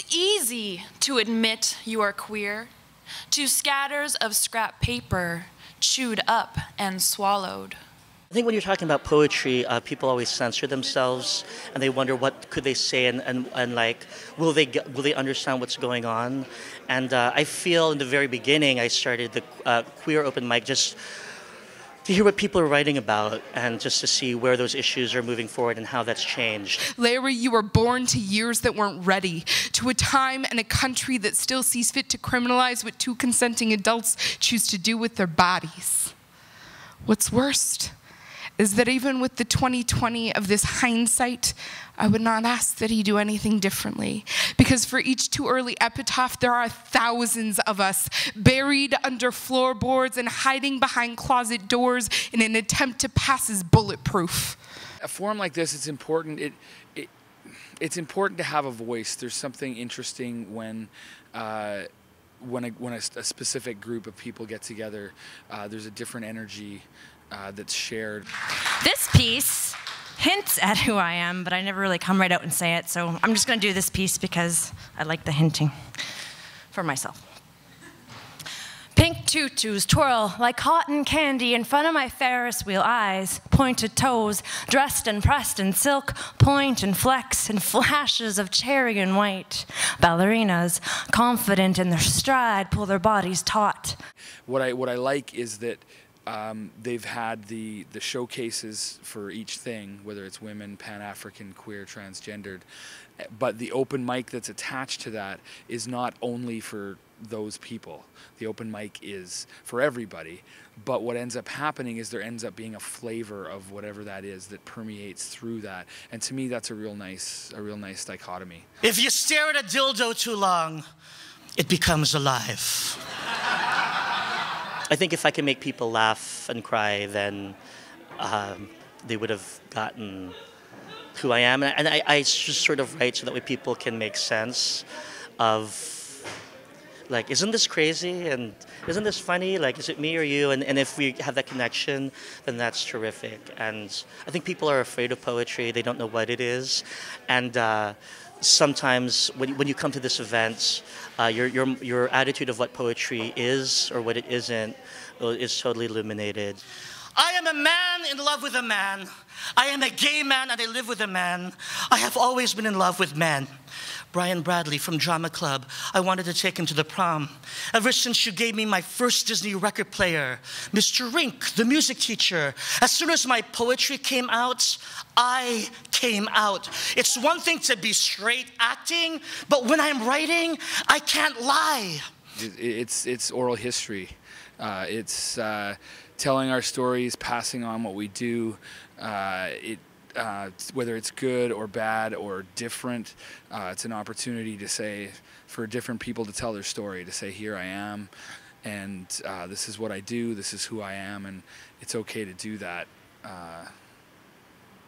It's easy to admit you are queer, to scatters of scrap paper chewed up and swallowed. I think when you're talking about poetry, people always censor themselves, and they wonder what could they say, and like, will they understand what's going on? And I feel in the very beginning, I started the queer open mic just to hear what people are writing about, and just to see where those issues are moving forward and how that's changed. Larry, you were born to years that weren't ready, to a time and a country that still sees fit to criminalize what two consenting adults choose to do with their bodies. What's worst is that even with the 2020 of this hindsight, I would not ask that he do anything differently. Because for each too early epitaph, there are thousands of us buried under floorboards and hiding behind closet doors in an attempt to pass as bulletproof. A forum like this, it's important. It's important to have a voice. There's something interesting when a specific group of people get together. There's a different energy that's shared. This piece hints at who I am, but I never really come right out and say it, so I'm just going to do this piece because I like the hinting for myself. Pink tutus twirl like cotton candy in front of my Ferris wheel eyes, pointed toes, dressed and pressed in silk, point and flex in flashes of cherry and white. Ballerinas, confident in their stride, pull their bodies taut. What I like is that they've had the showcases for each thing, whether it's women, Pan-African, queer, transgendered, but the open mic that's attached to that is not only for those people. The open mic is for everybody, but what ends up happening is there ends up being a flavor of whatever that is that permeates through that, and to me that's a real nice dichotomy. If you stare at a dildo too long, it becomes alive. I think if I can make people laugh and cry, then they would have gotten who I am. And I just sort of write so that way people can make sense of, like, isn't this crazy? And isn't this funny? Like, is it me or you? And if we have that connection, then that's terrific. And I think people are afraid of poetry. They don't know what it is. And sometimes when you come to this event, your attitude of what poetry is or what it isn't is totally illuminated. I am a man in love with a man. I am a gay man and I live with a man. I have always been in love with men. Brian Bradley from Drama Club, I wanted to take him to the prom. Ever since you gave me my first Disney record player, Mr. Rink, the music teacher, as soon as my poetry came out, I came out. It's one thing to be straight acting, but when I'm writing, I can't lie. It's oral history. It's telling our stories, passing on what we do. Whether it's good or bad or different, it's an opportunity to say, for different people to tell their story, to say, here I am, and this is what I do, this is who I am, and it's okay to do that.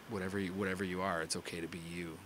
Whatever you are, it's okay to be you.